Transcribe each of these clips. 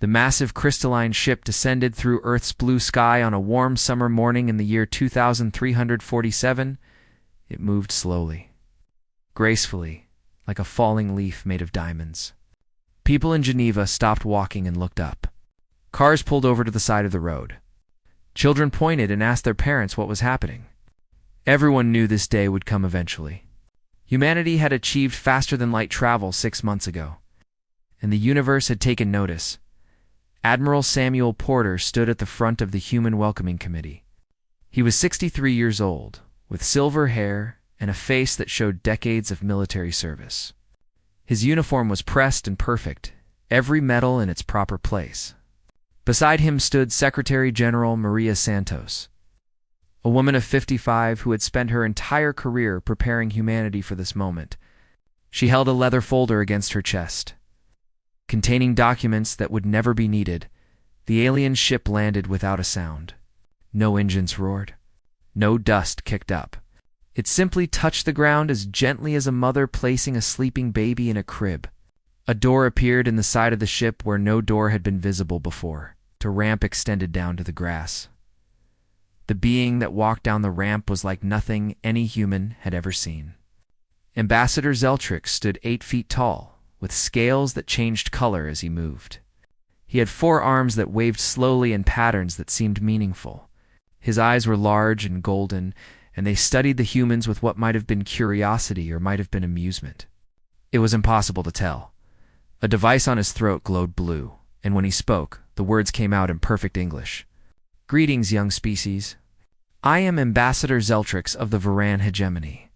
The massive crystalline ship descended through Earth's blue sky on a warm summer morning in the year 2347. It moved slowly, gracefully, like a falling leaf made of diamonds. People in Geneva stopped walking and looked up. Cars pulled over to the side of the road. Children pointed and asked their parents what was happening. Everyone knew this day would come eventually. Humanity had achieved faster-than-light travel 6 months ago, and the universe had taken notice. Admiral Samuel Porter stood at the front of the Human Welcoming Committee. He was 63 years old, with silver hair and a face that showed decades of military service. His uniform was pressed and perfect, every medal in its proper place. Beside him stood Secretary General Maria Santos, a woman of 55 who had spent her entire career preparing humanity for this moment. She held a leather folder against her chest, containing documents that would never be needed. The alien ship landed without a sound. No engines roared. No dust kicked up. It simply touched the ground as gently as a mother placing a sleeping baby in a crib. A door appeared in the side of the ship where no door had been visible before. The ramp extended down to the grass. The being that walked down the ramp was like nothing any human had ever seen. Ambassador Zeltrix stood 8 feet tall, with scales that changed color as he moved. He had 4 arms that waved slowly in patterns that seemed meaningful. His eyes were large and golden, and they studied the humans with what might have been curiosity or might have been amusement. It was impossible to tell. A device on his throat glowed blue, and when he spoke, the words came out in perfect English. "Greetings, young species. I am Ambassador Zeltrix of the Varan hegemony.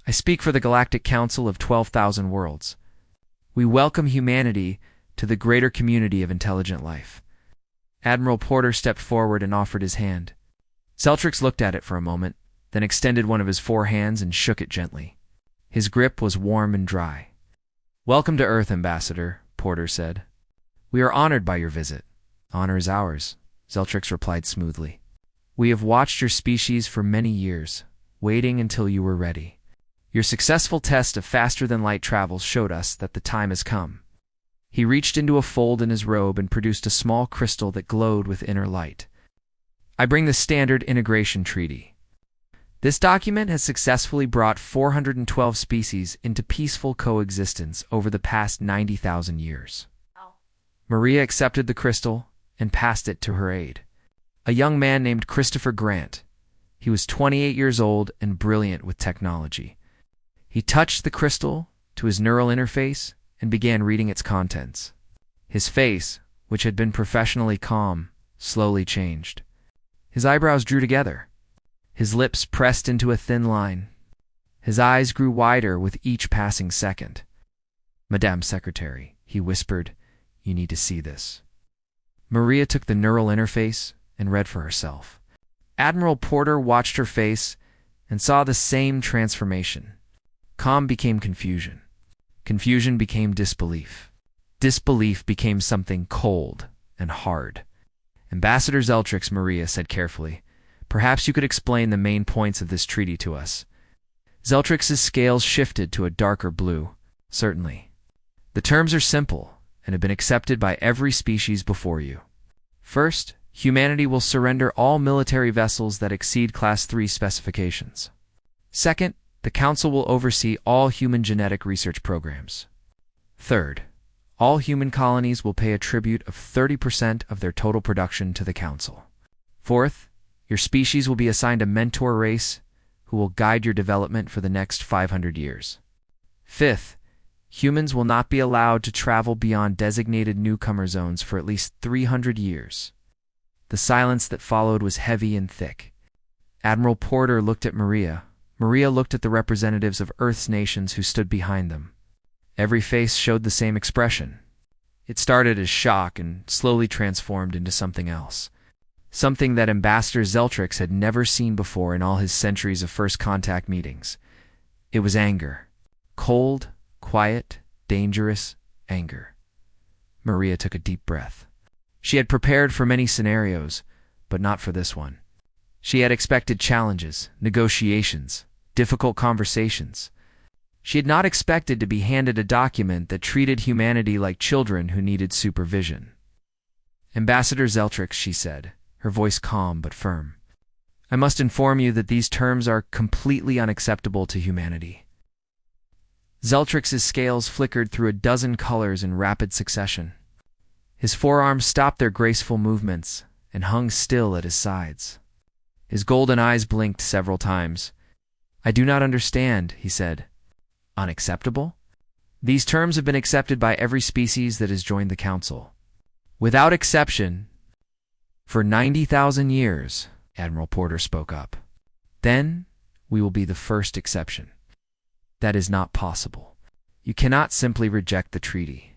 I speak for the Galactic Council of 12,000 worlds. We welcome humanity to the greater community of intelligent life." Admiral Porter stepped forward and offered his hand. Zeltrix looked at it for a moment, then extended one of his 4 hands and shook it gently. His grip was warm and dry. "Welcome to Earth, Ambassador," Porter said. "We are honored by your visit." "Honor is ours," Zeltrix replied smoothly. "We have watched your species for many years, waiting until you were ready. Your successful test of faster-than-light travel showed us that the time has come." He reached into a fold in his robe and produced a small crystal that glowed with inner light. "I bring the Standard Integration Treaty. This document has successfully brought 412 species into peaceful coexistence over the past 90,000 years. Maria accepted the crystal and passed it to her aide, a young man named Christopher Grant. He was 28 years old and brilliant with technology. He touched the crystal to his neural interface and began reading its contents. His face, which had been professionally calm, slowly changed. His eyebrows drew together. His lips pressed into a thin line. His eyes grew wider with each passing second. "Madame Secretary," he whispered, "you need to see this." Maria took the neural interface and read for herself. Admiral Porter watched her face and saw the same transformation. Calm became confusion. Confusion became disbelief. Disbelief became something cold and hard. "Ambassador Zeltrix," Maria said carefully, "perhaps you could explain the main points of this treaty to us." Zeltrix's scales shifted to a darker blue. "Certainly. The terms are simple and have been accepted by every species before you. First, humanity will surrender all military vessels that exceed Class 3 specifications. Second, the Council will oversee all human genetic research programs. Third, all human colonies will pay a tribute of 30% of their total production to the Council. Fourth, your species will be assigned a mentor race who will guide your development for the next 500 years. Fifth, humans will not be allowed to travel beyond designated newcomer zones for at least 300 years. The silence that followed was heavy and thick. Admiral Porter looked at Maria. Maria looked at the representatives of Earth's nations who stood behind them. Every face showed the same expression. It started as shock and slowly transformed into something else. Something that Ambassador Zeltrix had never seen before in all his centuries of first contact meetings. It was anger. Cold, quiet, dangerous anger. Maria took a deep breath. She had prepared for many scenarios, but not for this one. She had expected challenges, negotiations, difficult conversations. She had not expected to be handed a document that treated humanity like children who needed supervision. Ambassador Zeltrix, she said, her voice calm but firm. I must inform you that these terms are completely unacceptable to humanity. Zeltrix's scales flickered through a dozen colors in rapid succession. His forearms stopped their graceful movements and hung still at his sides. His golden eyes blinked several times. I do not understand, he said. Unacceptable? These terms have been accepted by every species that has joined the Council. Without exception, for 90,000 years, Admiral Porter spoke up. Then we will be the first exception. That is not possible. You cannot simply reject the treaty.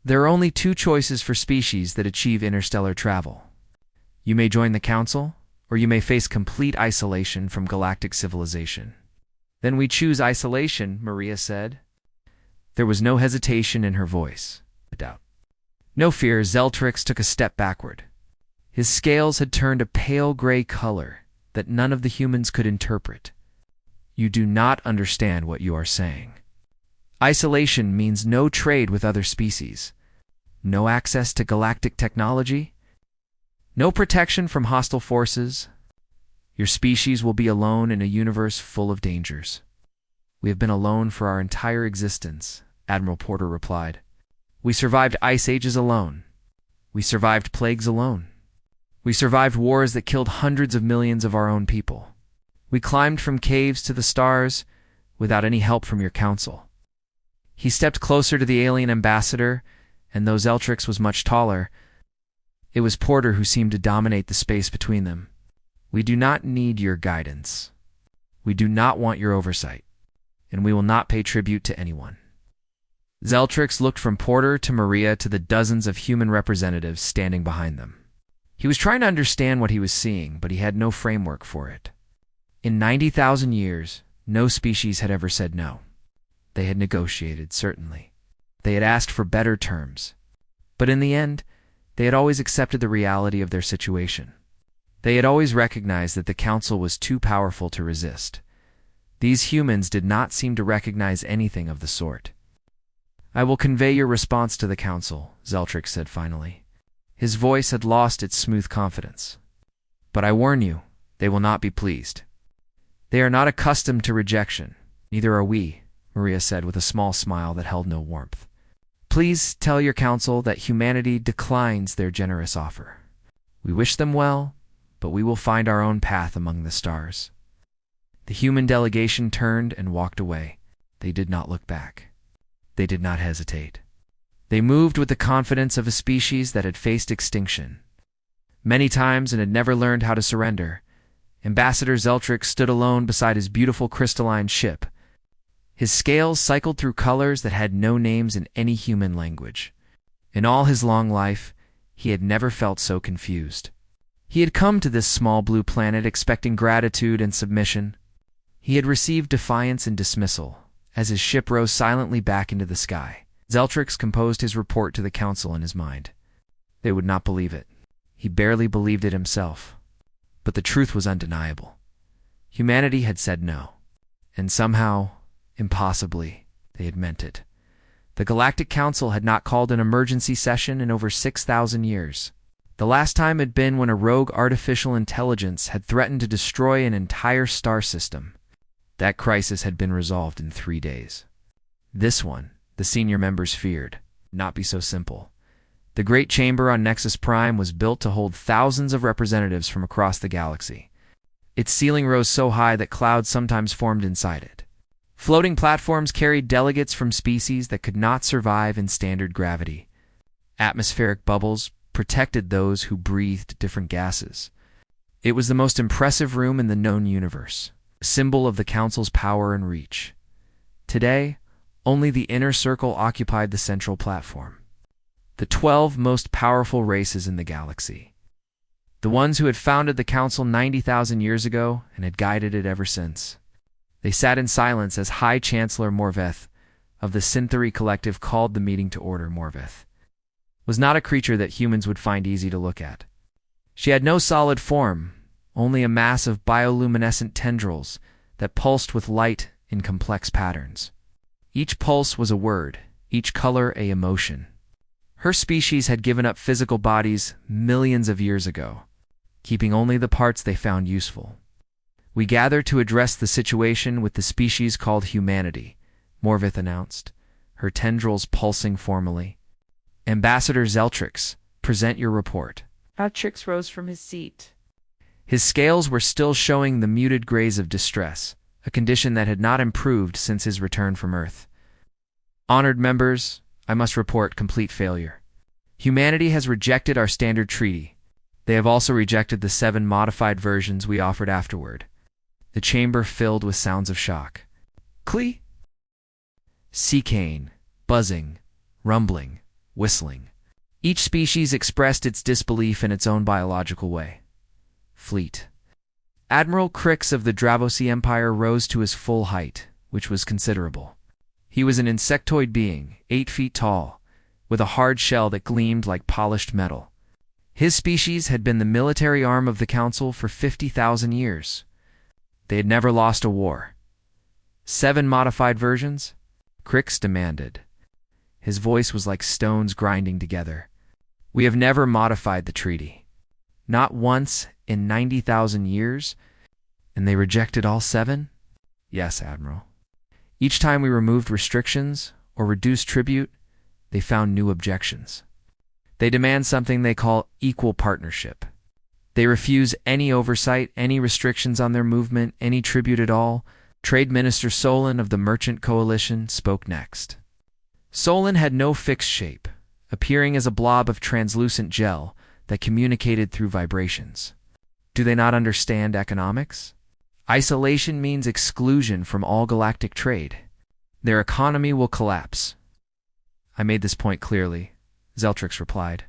There are only two choices for species that achieve interstellar travel. You may join the Council, or you may face complete isolation from galactic civilization. Then we choose isolation, Maria said. There was no hesitation in her voice. No doubt. No fear, Zeltrix took a step backward. His scales had turned a pale gray color that none of the humans could interpret. You do not understand what you are saying. Isolation means no trade with other species, no access to galactic technology, no protection from hostile forces. Your species will be alone in a universe full of dangers. We have been alone for our entire existence, Admiral Porter replied. We survived ice ages alone. We survived plagues alone. We survived wars that killed hundreds of millions of our own people. We climbed from caves to the stars without any help from your council. He stepped closer to the alien ambassador, and though Zeltrix was much taller, it was Porter who seemed to dominate the space between them. We do not need your guidance. We do not want your oversight, and we will not pay tribute to anyone. Zeltrix looked from Porter to Maria to the dozens of human representatives standing behind them. He was trying to understand what he was seeing, but he had no framework for it. In 90,000 years, no species had ever said no. They had negotiated, certainly. They had asked for better terms. But in the end, they had always accepted the reality of their situation. They had always recognized that the Council was too powerful to resist. These humans did not seem to recognize anything of the sort. I will convey your response to the Council, Zeltrix said finally. His voice had lost its smooth confidence. But I warn you, they will not be pleased. They are not accustomed to rejection. Neither are we, Maria said with a small smile that held no warmth. Please tell your Council that humanity declines their generous offer. We wish them well, but we will find our own path among the stars. The human delegation turned and walked away. They did not look back. They did not hesitate. They moved with the confidence of a species that had faced extinction. Many times and had never learned how to surrender, Ambassador Zeltrix stood alone beside his beautiful crystalline ship. His scales cycled through colors that had no names in any human language. In all his long life, he had never felt so confused. He had come to this small blue planet expecting gratitude and submission. He had received defiance and dismissal, as his ship rose silently back into the sky. Zeltrix composed his report to the Council in his mind. They would not believe it. He barely believed it himself. But the truth was undeniable. Humanity had said no. And somehow, impossibly, they had meant it. The Galactic Council had not called an emergency session in over 6,000 years. The last time had been when a rogue artificial intelligence had threatened to destroy an entire star system. That crisis had been resolved in 3 days. This one, the senior members feared, would not be so simple. The Great Chamber on Nexus Prime was built to hold thousands of representatives from across the galaxy. Its ceiling rose so high that clouds sometimes formed inside it. Floating platforms carried delegates from species that could not survive in standard gravity. Atmospheric bubbles protected those who breathed different gases. It was the most impressive room in the known universe, a symbol of the Council's power and reach. Today, only the inner circle occupied the central platform. The 12 most powerful races in the galaxy. The ones who had founded the Council 90,000 years ago and had guided it ever since. They sat in silence as High Chancellor Morveth of the Synthery Collective called the meeting to order. Morveth was not a creature that humans would find easy to look at. She had no solid form, only a mass of bioluminescent tendrils that pulsed with light in complex patterns. Each pulse was a word, each color a emotion. Her species had given up physical bodies millions of years ago, keeping only the parts they found useful. We gather to address the situation with the species called humanity, Morvith announced, her tendrils pulsing formally. Ambassador Zeltrix, present your report. Zeltrix rose from his seat. His scales were still showing the muted grays of distress, a condition that had not improved since his return from Earth. Honored members, I must report complete failure. Humanity has rejected our standard treaty. They have also rejected the 7 modified versions we offered afterward. The chamber filled with sounds of shock. Clee? Seacane, buzzing, rumbling, whistling. Each species expressed its disbelief in its own biological way. Fleet. Admiral Crix of the Dravosi Empire rose to his full height, which was considerable. He was an insectoid being, 8 feet tall, with a hard shell that gleamed like polished metal. His species had been the military arm of the Council for 50,000 years. They had never lost a war. 7 modified versions? Crix demanded. His voice was like stones grinding together. We have never modified the treaty. Not once in 90,000 years? And they rejected all 7? Yes, Admiral. Each time we removed restrictions or reduced tribute, they found new objections. They demand something they call equal partnership. They refuse any oversight, any restrictions on their movement, any tribute at all. Trade Minister Solon of the Merchant Coalition spoke next. Solon had no fixed shape, appearing as a blob of translucent gel that communicated through vibrations. Do they not understand economics? Isolation means exclusion from all galactic trade. Their economy will collapse. I made this point clearly, Zeltrix replied.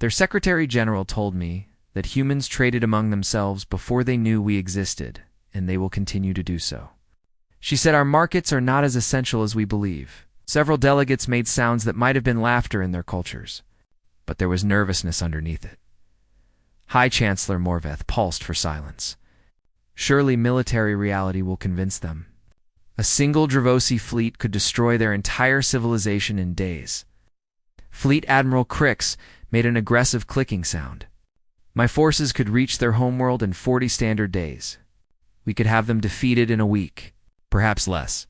Their Secretary General told me that humans traded among themselves before they knew we existed, and they will continue to do so. She said our markets are not as essential as we believe. Several delegates made sounds that might have been laughter in their cultures, but there was nervousness underneath it. High Chancellor Morveth pulsed for silence. Surely military reality will convince them. A single Dravosi fleet could destroy their entire civilization in days. Fleet Admiral Crix made an aggressive clicking sound. My forces could reach their homeworld in 40 standard days. We could have them defeated in a week, perhaps less.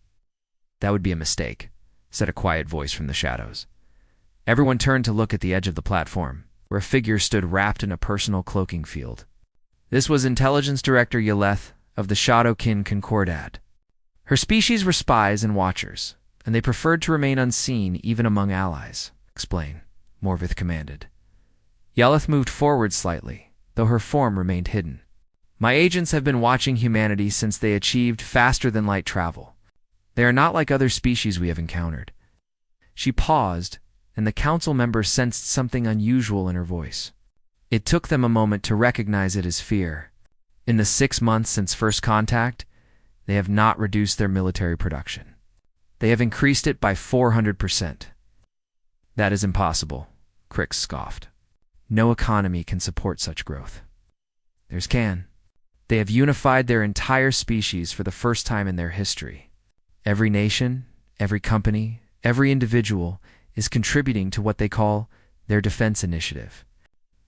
That would be a mistake, said a quiet voice from the shadows. Everyone turned to look at the edge of the platform, where a figure stood wrapped in a personal cloaking field. This was Intelligence Director Yeleth of the Shadowkin Concordat. Her species were spies and watchers, and they preferred to remain unseen even among allies. Explain, Morvith commanded. Yeleth moved forward slightly, though her form remained hidden. My agents have been watching humanity since they achieved faster-than-light travel. They are not like other species we have encountered. She paused, and the council members sensed something unusual in her voice. It took them a moment to recognize it as fear. In the 6 months since first contact, they have not reduced their military production. They have increased it by 400%. That is impossible, Crix scoffed. No economy can support such growth. Theirs can. They have unified their entire species for the first time in their history. Every nation, every company, every individual is contributing to what they call their defense initiative.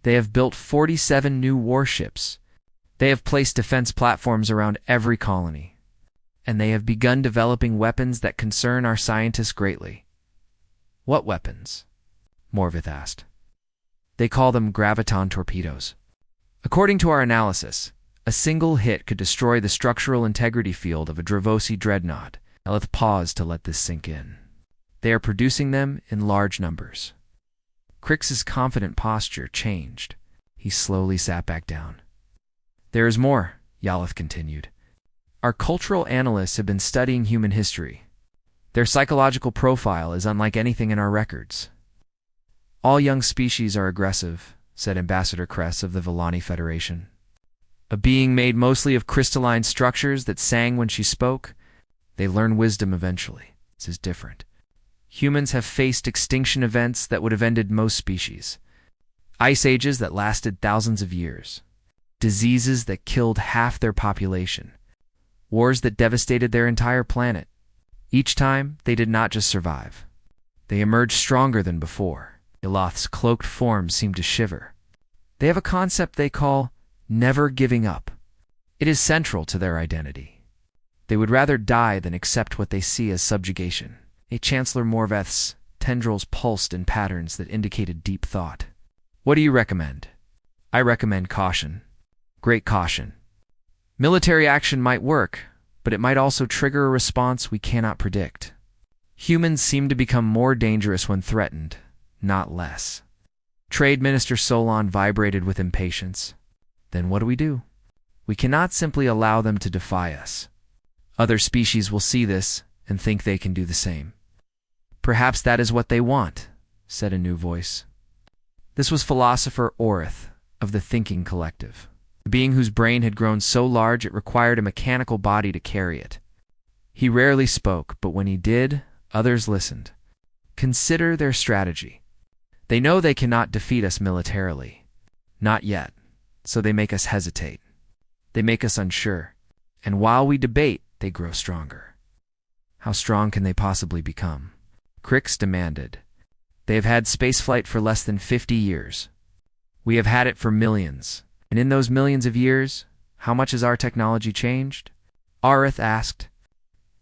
They have built 47 new warships. They have placed defense platforms around every colony. And they have begun developing weapons that concern our scientists greatly. What weapons? Morvith asked. They call them graviton torpedoes. According to our analysis, a single hit could destroy the structural integrity field of a Dravosi dreadnought. Eleth paused to let this sink in. They are producing them in large numbers. Crix's confident posture changed. He slowly sat back down. There is more, Yaleth continued. Our cultural analysts have been studying human history. Their psychological profile is unlike anything in our records. All young species are aggressive, said Ambassador Kress of the Villani Federation. A being made mostly of crystalline structures that sang when she spoke, they learn wisdom eventually. This is different. Humans have faced extinction events that would have ended most species. Ice ages that lasted thousands of years. Diseases that killed half their population. Wars that devastated their entire planet. Each time, they did not just survive. They emerged stronger than before. Iloth's cloaked form seemed to shiver. They have a concept they call never giving up. It is central to their identity. They would rather die than accept what they see as subjugation. Chancellor Morveth's tendrils pulsed in patterns that indicated deep thought. What do you recommend? I recommend caution. Great caution. Military action might work, but it might also trigger a response we cannot predict. Humans seem to become more dangerous when threatened, not less. Trade Minister Solon vibrated with impatience. Then what do? We cannot simply allow them to defy us. Other species will see this and think they can do the same. Perhaps that is what they want, said a new voice. This was philosopher Orith of the Thinking Collective, the being whose brain had grown so large it required a mechanical body to carry it. He rarely spoke, but when he did, others listened. Consider their strategy. They know they cannot defeat us militarily. Not yet, so they make us hesitate. They make us unsure. And while we debate, they grow stronger. How strong can they possibly become? Crix demanded. They have had spaceflight for less than 50 years. We have had it for millions. And in those millions of years, how much has our technology changed? Arith asked.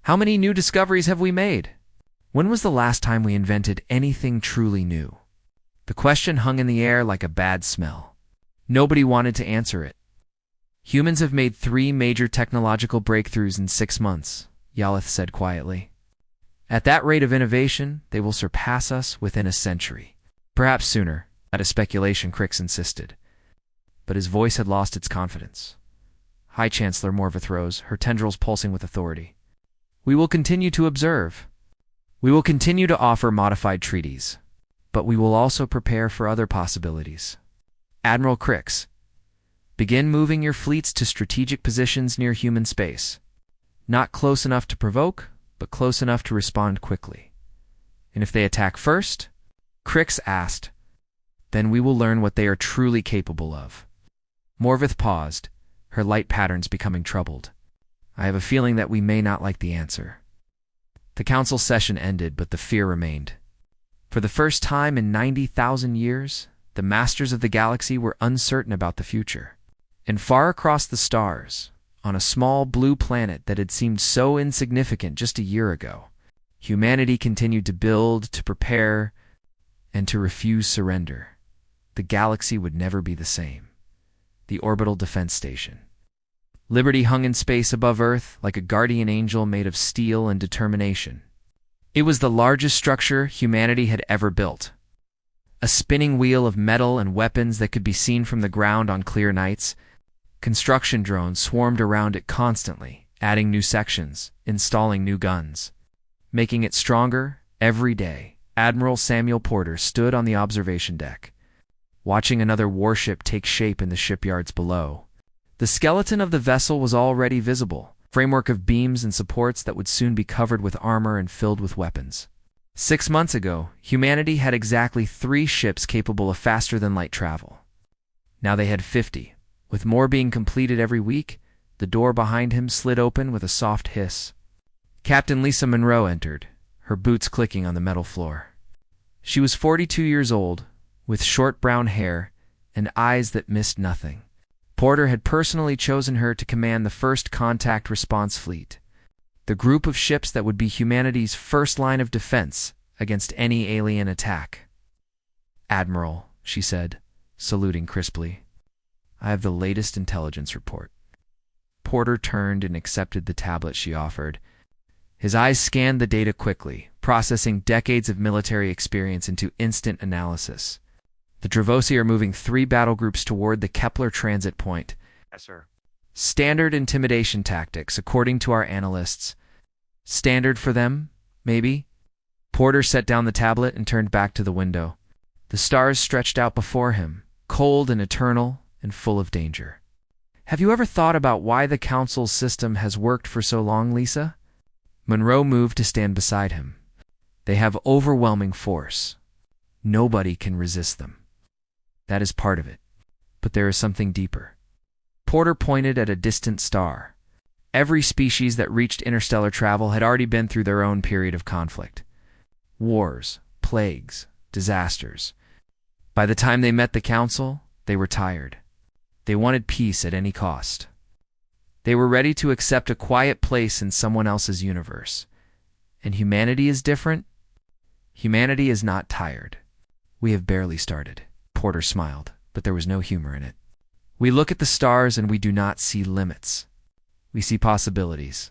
How many new discoveries have we made? When was the last time we invented anything truly new? The question hung in the air like a bad smell. Nobody wanted to answer it. Humans have made 3 major technological breakthroughs in 6 months, Yalith said quietly. At that rate of innovation, they will surpass us within a century. Perhaps sooner, at a speculation, Crix insisted. But his voice had lost its confidence. High Chancellor Morveth rose, her tendrils pulsing with authority. We will continue to observe. We will continue to offer modified treaties. But we will also prepare for other possibilities. Admiral Crix, begin moving your fleets to strategic positions near human space. Not close enough to provoke, but close enough to respond quickly. And if they attack first? Crix asked. Then we will learn what they are truly capable of. Morveth paused, her light patterns becoming troubled. I have a feeling that we may not like the answer. The council session ended, but the fear remained. For the first time in 90,000 years, the masters of the galaxy were uncertain about the future. And far across the stars, on a small blue planet that had seemed so insignificant just a year ago, humanity continued to build, to prepare, and to refuse surrender. The galaxy would never be the same. The Orbital Defense Station. Liberty hung in space above Earth like a guardian angel made of steel and determination. It was the largest structure humanity had ever built. A spinning wheel of metal and weapons that could be seen from the ground on clear nights. Construction drones swarmed around it constantly, adding new sections, installing new guns. Making it stronger every day, Admiral Samuel Porter stood on the observation deck, watching another warship take shape in the shipyards below. The skeleton of the vessel was already visible, framework of beams and supports that would soon be covered with armor and filled with weapons. 6 months ago, humanity had exactly 3 ships capable of faster-than-light travel. Now they had 50. With more being completed every week, the door behind him slid open with a soft hiss. Captain Lisa Monroe entered, her boots clicking on the metal floor. She was 42 years old, with short brown hair and eyes that missed nothing. Porter had personally chosen her to command the first contact response fleet, the group of ships that would be humanity's first line of defense against any alien attack. Admiral, she said, saluting crisply. I have the latest intelligence report. Porter turned and accepted the tablet she offered. His eyes scanned the data quickly, processing decades of military experience into instant analysis. The Dravosi are moving 3 battle groups toward the Kepler transit point. Yes, sir. Standard intimidation tactics, according to our analysts. Standard for them, maybe? Porter set down the tablet and turned back to the window. The stars stretched out before him, cold and eternal and full of danger. Have you ever thought about why the Council's system has worked for so long, Lisa? Monroe moved to stand beside him. They have overwhelming force. Nobody can resist them. That is part of it. But there is something deeper. Porter pointed at a distant star. Every species that reached interstellar travel had already been through their own period of conflict. Wars, plagues, disasters. By the time they met the council, they were tired. They wanted peace at any cost. They were ready to accept a quiet place in someone else's universe. And humanity is different? Humanity is not tired. We have barely started. Porter smiled, but there was no humor in it. We look at the stars and we do not see limits. We see possibilities.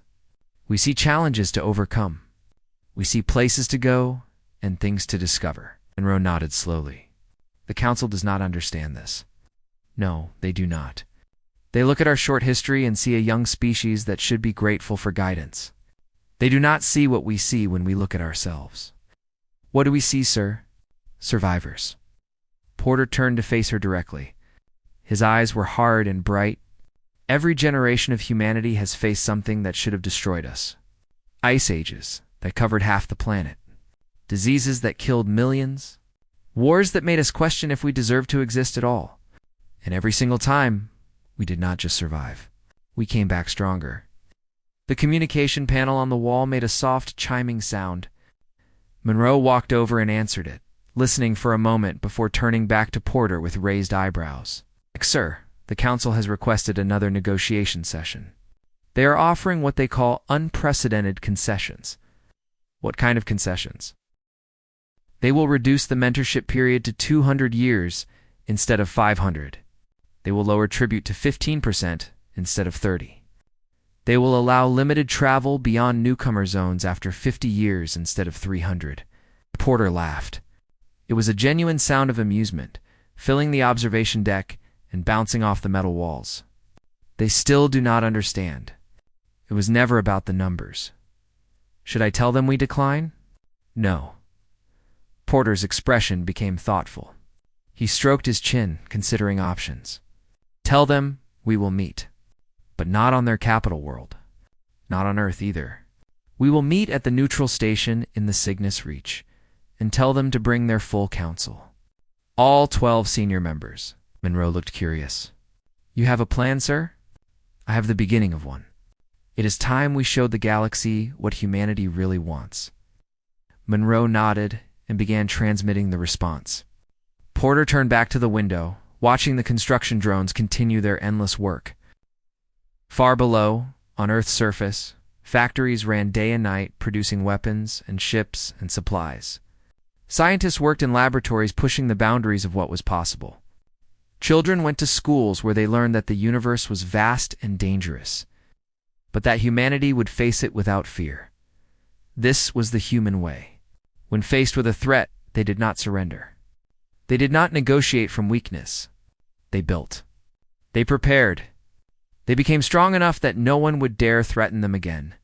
We see challenges to overcome. We see places to go and things to discover. Monroe nodded slowly. The council does not understand this. No, they do not. They look at our short history and see a young species that should be grateful for guidance. They do not see what we see when we look at ourselves. What do we see, sir? Survivors. Porter turned to face her directly. His eyes were hard and bright. Every generation of humanity has faced something that should have destroyed us. Ice ages that covered half the planet. Diseases that killed millions. Wars that made us question if we deserved to exist at all. And every single time, we did not just survive. We came back stronger. The communication panel on the wall made a soft, chiming sound. Monroe walked over and answered it, listening for a moment before turning back to Porter with raised eyebrows. Sir, the council has requested another negotiation session. They are offering what they call unprecedented concessions. What kind of concessions? They will reduce the mentorship period to 200 years instead of 500. They will lower tribute to 15% instead of 30%. They will allow limited travel beyond newcomer zones after 50 years instead of 300. Porter laughed. It was a genuine sound of amusement, filling the observation deck and bouncing off the metal walls. They still do not understand. It was never about the numbers. Should I tell them we decline? No. Porter's expression became thoughtful. He stroked his chin, considering options. Tell them we will meet. But not on their capital world. Not on Earth either. We will meet at the neutral station in the Cygnus Reach and tell them to bring their full council. All 12 senior members. Monroe looked curious. You have a plan, sir? I have the beginning of one. It is time we showed the galaxy what humanity really wants. Monroe nodded and began transmitting the response. Porter turned back to the window, watching the construction drones continue their endless work. Far below, on Earth's surface, factories ran day and night producing weapons and ships and supplies. Scientists worked in laboratories pushing the boundaries of what was possible. Children went to schools where they learned that the universe was vast and dangerous, but that humanity would face it without fear. This was the human way. When faced with a threat, they did not surrender. They did not negotiate from weakness. They built. They prepared. They became strong enough that no one would dare threaten them again.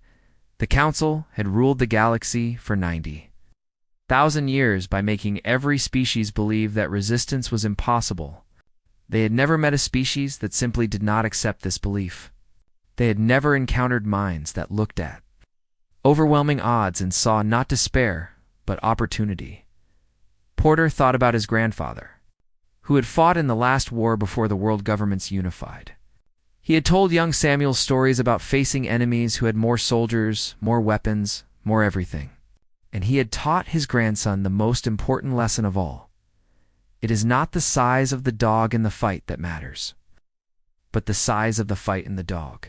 The Council had ruled the galaxy for 90,000 years by making every species believe that resistance was impossible. They had never met a species that simply did not accept this belief. They had never encountered minds that looked at overwhelming odds and saw not despair, but opportunity. Porter thought about his grandfather, who had fought in the last war before the world governments unified. He had told young Samuel stories about facing enemies who had more soldiers, more weapons, more everything. And he had taught his grandson the most important lesson of all. It is not the size of the dog in the fight that matters, but the size of the fight in the dog.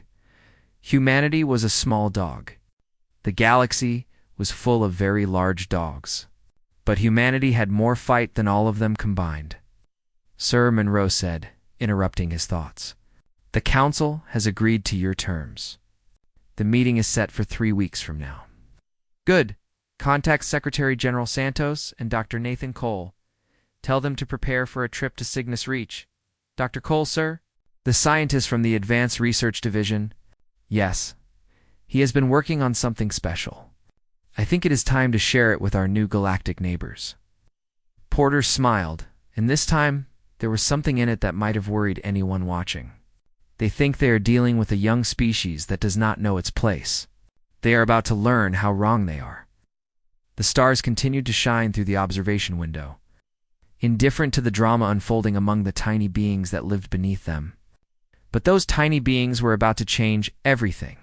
Humanity was a small dog. The galaxy was full of very large dogs. But humanity had more fight than all of them combined. Sir, Monroe said, interrupting his thoughts. The Council has agreed to your terms. The meeting is set for 3 weeks from now. Good. Contact Secretary General Santos and Dr. Nathan Cole. Tell them to prepare for a trip to Cygnus Reach. Dr. Cole, sir? The scientist from the Advanced Research Division. Yes. He has been working on something special. I think it is time to share it with our new galactic neighbors. Porter smiled, and this time there was something in it that might have worried anyone watching. They think they are dealing with a young species that does not know its place. They are about to learn how wrong they are. The stars continued to shine through the observation window, indifferent to the drama unfolding among the tiny beings that lived beneath them. But those tiny beings were about to change everything.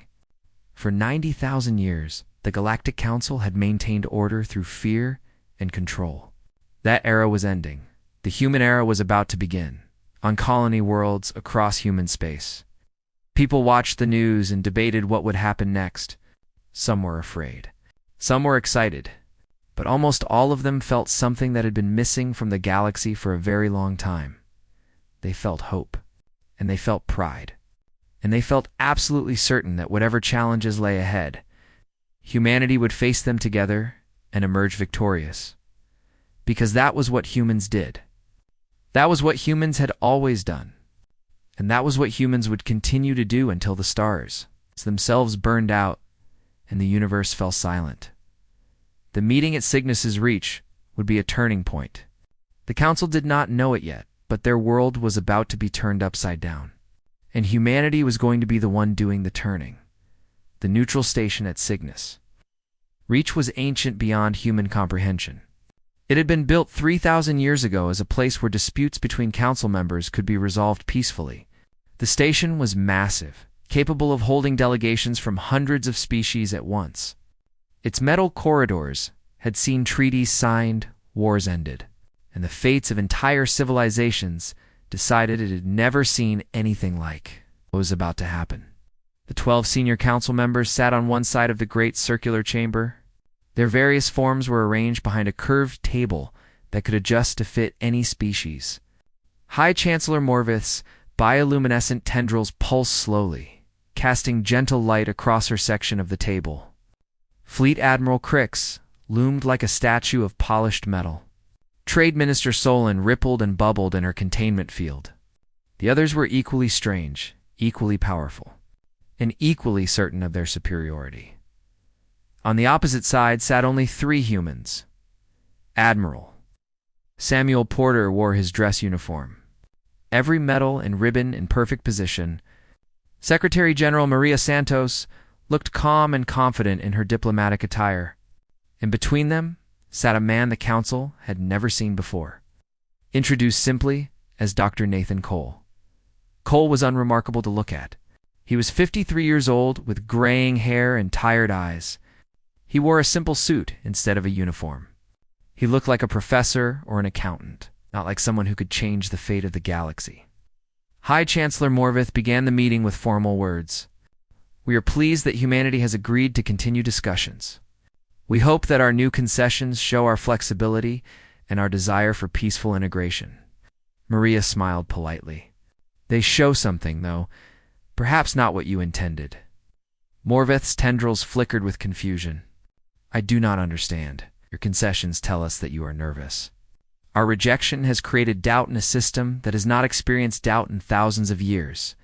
For 90,000 years, the Galactic Council had maintained order through fear and control. That era was ending. The human era was about to begin, on colony worlds across human space. People watched the news and debated what would happen next. Some were afraid. Some were excited. But almost all of them felt something that had been missing from the galaxy for a very long time. They felt hope. And they felt pride. And they felt absolutely certain that whatever challenges lay ahead, humanity would face them together and emerge victorious. Because that was what humans did. That was what humans had always done. And that was what humans would continue to do until the stars themselves burned out and the universe fell silent. The meeting at Cygnus's Reach would be a turning point. The Council did not know it yet, but their world was about to be turned upside down. And humanity was going to be the one doing the turning. The neutral station at Cygnus. Reach was ancient beyond human comprehension. It had been built 3,000 years ago as a place where disputes between council members could be resolved peacefully. The station was massive, capable of holding delegations from hundreds of species at once. Its metal corridors had seen treaties signed, wars ended, and the fates of entire civilizations decided it had never seen anything like what was about to happen. The 12 senior council members sat on one side of the great circular chamber. Their various forms were arranged behind a curved table that could adjust to fit any species. High Chancellor Morvith's bioluminescent tendrils pulsed slowly, casting gentle light across her section of the table. Fleet Admiral Crix loomed like a statue of polished metal. Trade Minister Solon rippled and bubbled in her containment field. The others were equally strange, equally powerful, and equally certain of their superiority. On the opposite side sat only 3 humans. Admiral Samuel Porter wore his dress uniform, every medal and ribbon in perfect position. Secretary General Maria Santos looked calm and confident in her diplomatic attire, and between them sat a man the Council had never seen before. Introduced simply as Dr. Nathan Cole. Cole was unremarkable to look at. He was 53 years old with graying hair and tired eyes. He wore a simple suit instead of a uniform. He looked like a professor or an accountant, not like someone who could change the fate of the galaxy. High Chancellor Morvith began the meeting with formal words. We are pleased that humanity has agreed to continue discussions. We hope that our new concessions show our flexibility and our desire for peaceful integration. Maria smiled politely. They show something, though, perhaps not what you intended. Morvith's tendrils flickered with confusion. I do not understand. Your concessions tell us that you are nervous. Our rejection has created doubt in a system that has not experienced doubt in thousands of years.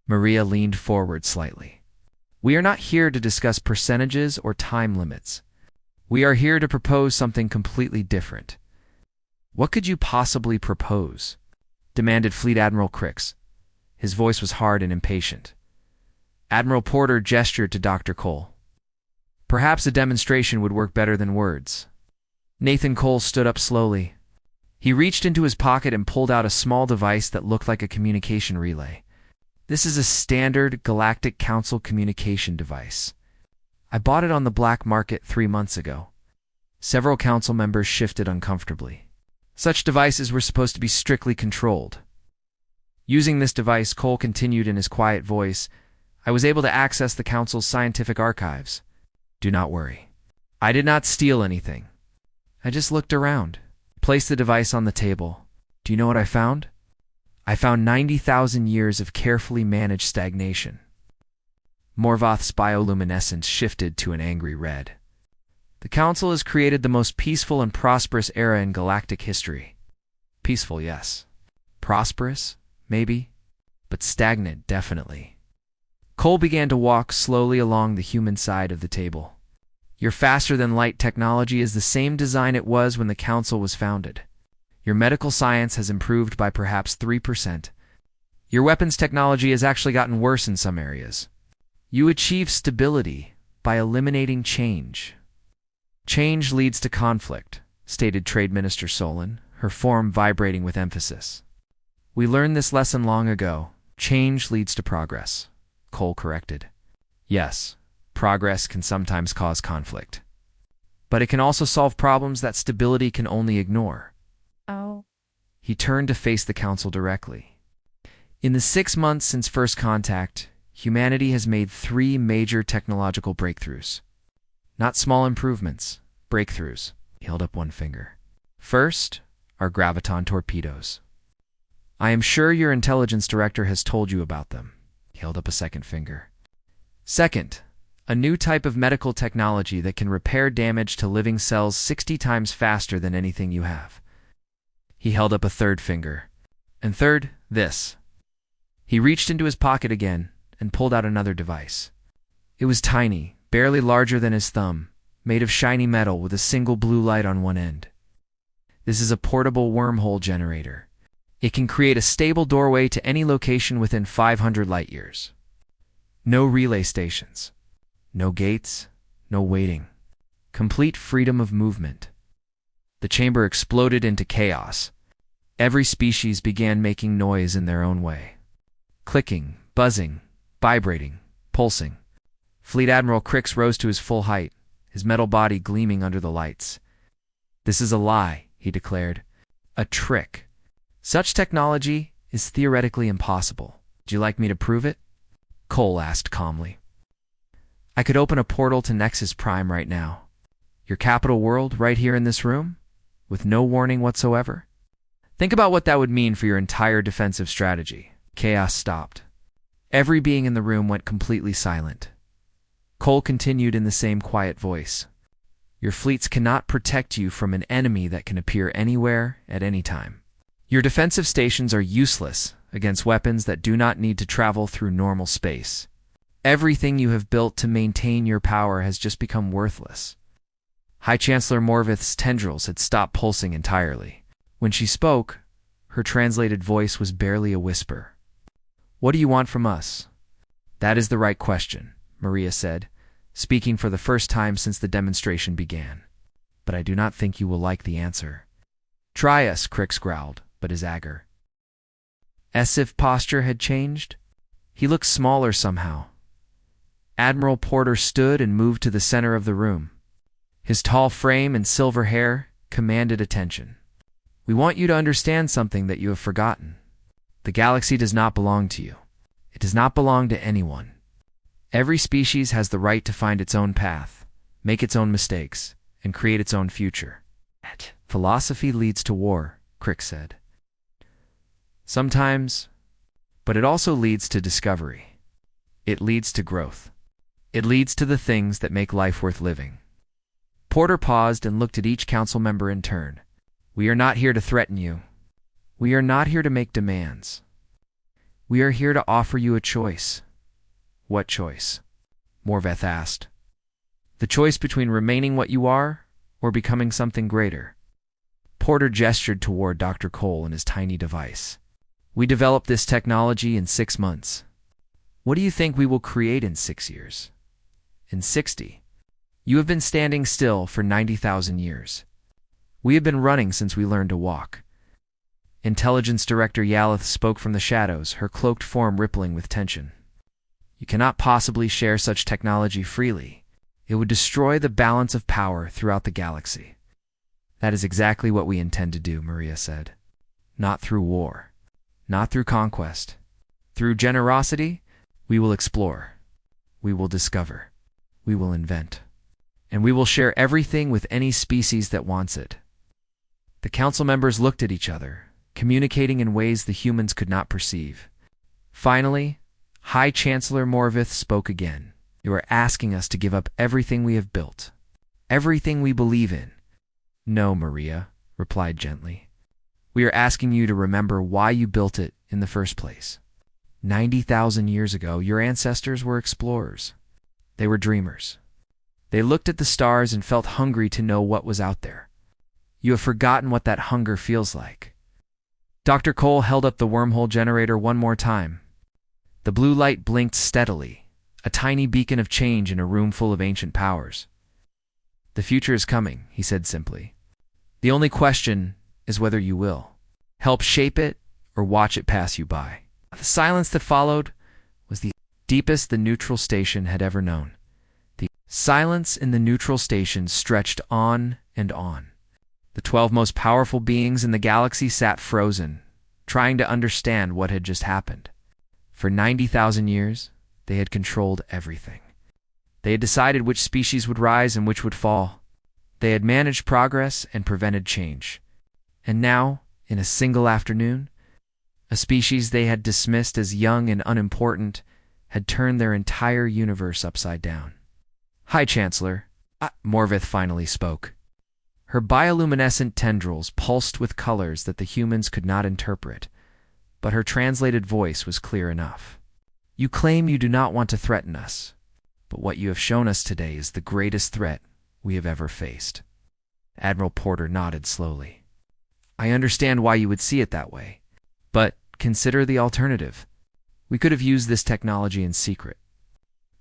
Maria leaned forward slightly. We are not here to discuss percentages or time limits. We are here to propose something completely different. What could you possibly propose? Demanded Fleet Admiral Crix. His voice was hard and impatient. Admiral Porter gestured to Dr. Cole. Perhaps a demonstration would work better than words. Nathan Cole stood up slowly. He reached into his pocket and pulled out a small device that looked like a communication relay. This is a standard Galactic Council communication device. I bought it on the black market 3 months ago. Several council members shifted uncomfortably. Such devices were supposed to be strictly controlled. Using this device, Cole continued in his quiet voice, I was able to access the Council's scientific archives. Do not worry. I did not steal anything. I just looked around, placed the device on the table. Do you know what I found? I found 90,000 years of carefully managed stagnation. Morvoth's bioluminescence shifted to an angry red. The Council has created the most peaceful and prosperous era in galactic history. Peaceful, yes. Prosperous, maybe, but stagnant, definitely. Cole began to walk slowly along the human side of the table. Your faster-than-light technology is the same design it was when the Council was founded. Your medical science has improved by perhaps 3%. Your weapons technology has actually gotten worse in some areas. You achieve stability by eliminating change. Change leads to conflict, stated Trade Minister Solon, her form vibrating with emphasis. We learned this lesson long ago. Change leads to progress. Cole corrected. Yes, progress can sometimes cause conflict. But it can also solve problems that stability can only ignore. Oh. he turned to face the council directly. In the 6 months since first contact, humanity has made 3 major technological breakthroughs. Not small improvements, breakthroughs. He held up one finger. First, our graviton torpedoes. I am sure your intelligence director has told you about them. He held up a second finger. Second, a new type of medical technology that can repair damage to living cells 60 times faster than anything you have. He held up a third finger. And third, this. He reached into his pocket again and pulled out another device. It was tiny, barely larger than his thumb, made of shiny metal with a single blue light on one end. This is a portable wormhole generator. It can create a stable doorway to any location within 500 light-years. No relay stations. No gates. No waiting. Complete freedom of movement. The chamber exploded into chaos. Every species began making noise in their own way. Clicking, buzzing, vibrating, pulsing. Fleet Admiral Crix rose to his full height, his metal body gleaming under the lights. This is a lie, he declared. A trick. Such technology is theoretically impossible. Would you like me to prove it? Cole asked calmly. I could open a portal to Nexus Prime right now. Your capital world right here in this room? With no warning whatsoever? Think about what that would mean for your entire defensive strategy. Chaos stopped. Every being in the room went completely silent. Cole continued in the same quiet voice. Your fleets cannot protect you from an enemy that can appear anywhere at any time. Your defensive stations are useless against weapons that do not need to travel through normal space. Everything you have built to maintain your power has just become worthless. High Chancellor Morvith's tendrils had stopped pulsing entirely. When she spoke, her translated voice was barely a whisper. What do you want from us? That is the right question, Maria said, speaking for the first time since the demonstration began. But I do not think you will like the answer. Try us, Crix growled, but his anger. As if posture had changed, he looked smaller somehow. Admiral Porter stood and moved to the center of the room. His tall frame and silver hair commanded attention. We want you to understand something that you have forgotten. The galaxy does not belong to you. It does not belong to anyone. Every species has the right to find its own path, make its own mistakes, and create its own future. Philosophy leads to war, Crix said. Sometimes, but it also leads to discovery. It leads to growth. It leads to the things that make life worth living. Porter paused and looked at each council member in turn. We are not here to threaten you. We are not here to make demands. We are here to offer you a choice. What choice? Morveth asked. The choice between remaining what you are or becoming something greater. Porter gestured toward Dr. Cole and his tiny device. We developed this technology in 6 months. What do you think we will create in 6 years? In 60? You have been standing still for 90,000 years. We have been running since we learned to walk. Intelligence Director Yalith spoke from the shadows, her cloaked form rippling with tension. You cannot possibly share such technology freely. It would destroy the balance of power throughout the galaxy. That is exactly what we intend to do, Maria said. Not through war. Not through conquest. Through generosity, we will explore. We will discover. We will invent. And we will share everything with any species that wants it. The council members looked at each other, communicating in ways the humans could not perceive. Finally, High Chancellor Morvith spoke again. You are asking us to give up everything we have built. Everything we believe in. No, Maria replied gently. We are asking you to remember why you built it in the first place. 90,000 years ago, your ancestors were explorers. They were dreamers. They looked at the stars and felt hungry to know what was out there. You have forgotten what that hunger feels like. Dr. Cole held up the wormhole generator one more time. The blue light blinked steadily, a tiny beacon of change in a room full of ancient powers. The future is coming, he said simply. The only question is whether you will help shape it or watch it pass you by. The silence that followed was the deepest the neutral station had ever known. The silence in the neutral station stretched on and on. The 12 most powerful beings in the galaxy sat frozen, trying to understand what had just happened. For 90,000 years, they had controlled everything. They had decided which species would rise and which would fall. They had managed progress and prevented change. And now, in a single afternoon, a species they had dismissed as young and unimportant had turned their entire universe upside down. "Hi, Chancellor," Morvith finally spoke. Her bioluminescent tendrils pulsed with colors that the humans could not interpret, but her translated voice was clear enough. "You claim you do not want to threaten us, but what you have shown us today is the greatest threat we have ever faced." Admiral Porter nodded slowly. "I understand why you would see it that way, but consider the alternative. We could have used this technology in secret.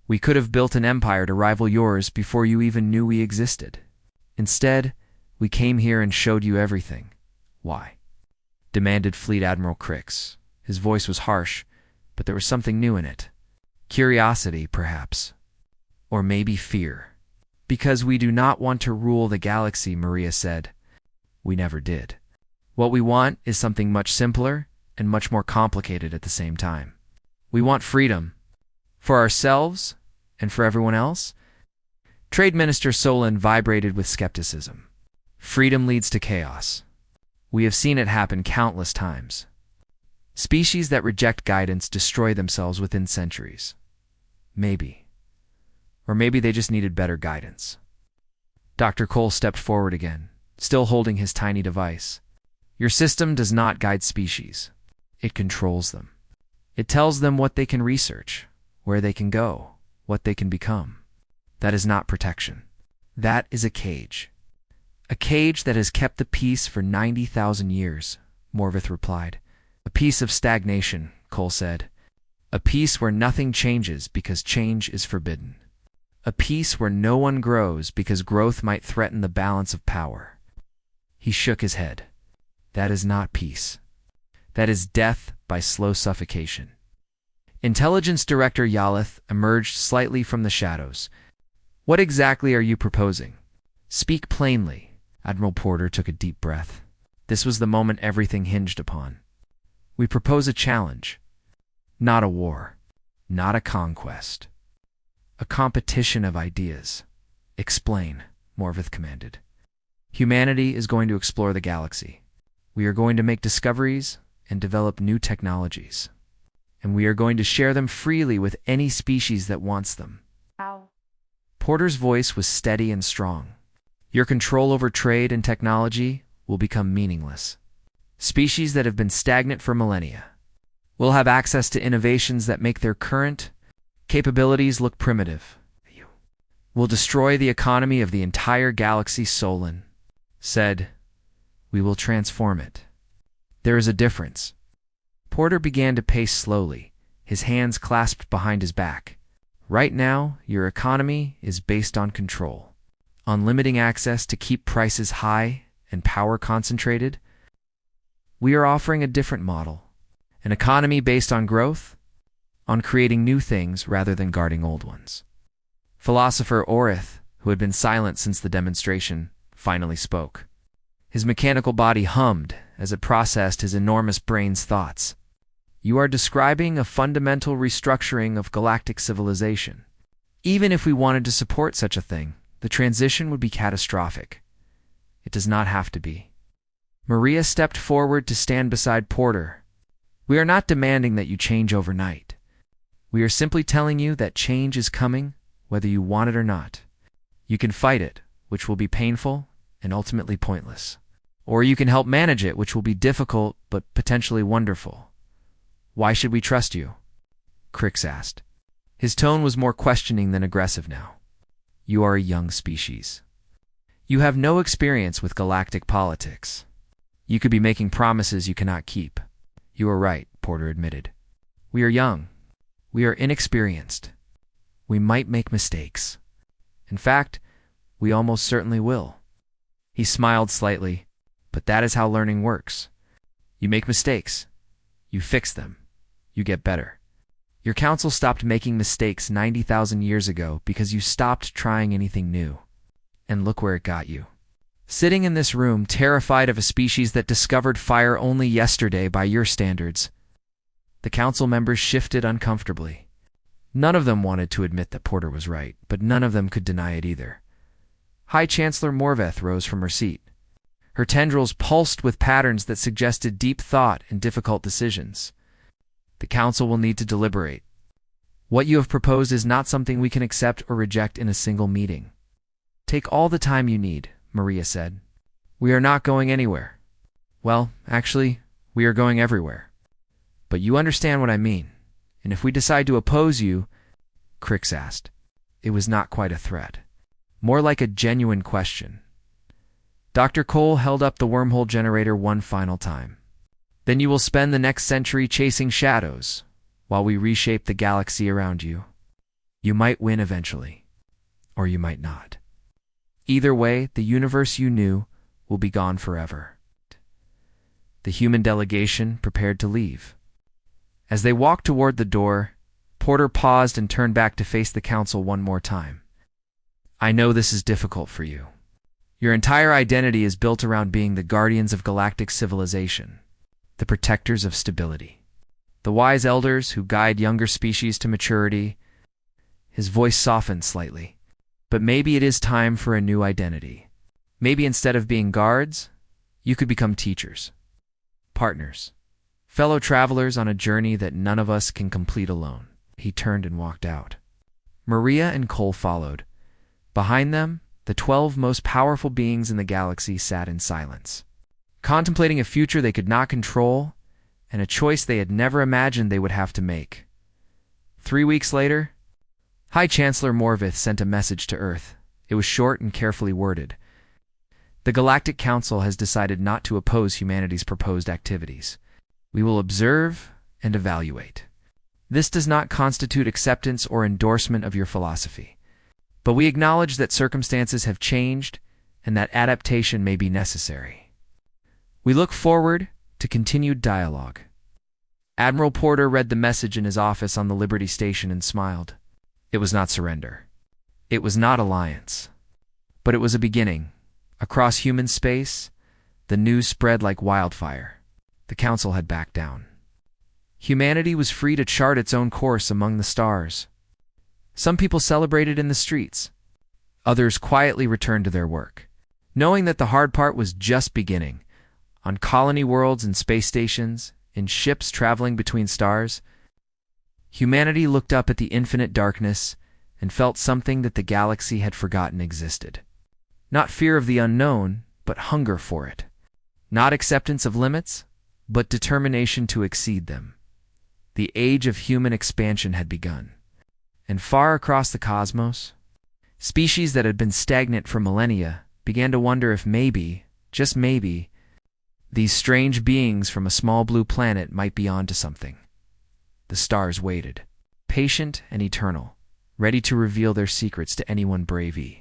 We could have built an empire to rival yours before you even knew we existed. Instead, we came here and showed you everything. Why?" demanded Fleet Admiral Crix. His voice was harsh, but there was something new in it. Curiosity, perhaps. Or maybe fear. "Because we do not want to rule the galaxy," Maria said. "We never did. What we want is something much simpler and much more complicated at the same time. We want freedom. For ourselves and for everyone else." Trade Minister Solon vibrated with skepticism. "Freedom leads to chaos. We have seen it happen countless times. Species that reject guidance destroy themselves within centuries. Maybe. Or maybe they just needed better guidance." Dr. Cole stepped forward again, still holding his tiny device. "Your system does not guide species. It controls them. It tells them what they can research, where they can go, what they can become. That is not protection. That is a cage. A cage that has kept the peace for 90,000 years, Morvith replied. "A peace of stagnation," Cole said. "A peace where nothing changes because change is forbidden. A peace where no one grows because growth might threaten the balance of power." He shook his head. "That is not peace. That is death by slow suffocation." Intelligence Director Yalith emerged slightly from the shadows. "What exactly are you proposing? Speak plainly." Admiral Porter took a deep breath. This was the moment everything hinged upon. "We propose a challenge. Not a war. Not a conquest. A competition of ideas." "Explain," Morvith commanded. "Humanity is going to explore the galaxy. We are going to make discoveries and develop new technologies. And we are going to share them freely with any species that wants them." Ow. Porter's voice was steady and strong. "Your control over trade and technology will become meaningless. Species that have been stagnant for millennia will have access to innovations that make their current capabilities look primitive. Will destroy the economy of the entire galaxy." Solon said, "We will transform it. There is a difference." Porter began to pace slowly, his hands clasped behind his back. "Right now, your economy is based on control, on limiting access to keep prices high and power concentrated. We are offering a different model, an economy based on growth, on creating new things rather than guarding old ones." Philosopher Orith, who had been silent since the demonstration, finally spoke. His mechanical body hummed as it processed his enormous brain's thoughts. "You are describing a fundamental restructuring of galactic civilization. Even if we wanted to support such a thing, the transition would be catastrophic. It does not have to be." Maria stepped forward to stand beside Porter. "We are not demanding that you change overnight. We are simply telling you that change is coming, whether you want it or not. You can fight it, which will be painful and ultimately pointless. Or you can help manage it, which will be difficult but potentially wonderful. Why should we trust you?" Crix asked. His tone was more questioning than aggressive now. "You are a young species. You have no experience with galactic politics. You could be making promises you cannot keep." "You are right," Porter admitted. "We are young. We are inexperienced. We might make mistakes. In fact, we almost certainly will." He smiled slightly, "But that is how learning works. You make mistakes. You fix them. You get better. Your council stopped making mistakes 90,000 years ago because you stopped trying anything new. And look where it got you. Sitting in this room, terrified of a species that discovered fire only yesterday by your standards. The council members shifted uncomfortably. None of them wanted to admit that Porter was right, but none of them could deny it either. High Chancellor Morveth rose from her seat. Her tendrils pulsed with patterns that suggested deep thought and difficult decisions. The council will need to deliberate. What you have proposed is not something we can accept or reject in a single meeting. Take all the time you need, Maria said. We are not going anywhere. Well, actually, we are going everywhere. But you understand what I mean. And if we decide to oppose you, Crix asked. It was not quite a threat. More like a genuine question. Dr. Cole held up the wormhole generator one final time. Then you will spend the next century chasing shadows, while we reshape the galaxy around you. You might win eventually, or you might not. Either way, the universe you knew will be gone forever. The human delegation prepared to leave. As they walked toward the door, Porter paused and turned back to face the council one more time. I know this is difficult for you. Your entire identity is built around being the guardians of galactic civilization, the protectors of stability, the wise elders who guide younger species to maturity. His voice softened slightly. But maybe it is time for a new identity. Maybe instead of being guards, you could become teachers, partners, fellow travelers on a journey that none of us can complete alone. He turned and walked out. Maria and Cole followed. Behind them, the 12 most powerful beings in the galaxy sat in silence, contemplating a future they could not control and a choice they had never imagined they would have to make. 3 weeks later, High Chancellor Morveth sent a message to Earth. It was short and carefully worded. The Galactic Council has decided not to oppose humanity's proposed activities. We will observe and evaluate. This does not constitute acceptance or endorsement of your philosophy. But we acknowledge that circumstances have changed and that adaptation may be necessary. We look forward to continued dialogue. Admiral Porter read the message in his office on the Liberty Station and smiled. It was not surrender. It was not alliance. But it was a beginning. Across human space, the news spread like wildfire. The council had backed down. Humanity was free to chart its own course among the stars. Some people celebrated in the streets. Others quietly returned to their work, knowing that the hard part was just beginning. On colony worlds and space stations, in ships traveling between stars, humanity looked up at the infinite darkness and felt something that the galaxy had forgotten existed. Not fear of the unknown, but hunger for it. Not acceptance of limits, but determination to exceed them. The age of human expansion had begun. And far across the cosmos, species that had been stagnant for millennia began to wonder if maybe, just maybe, these strange beings from a small blue planet might be onto something. The stars waited, patient and eternal, ready to reveal their secrets to anyone brave.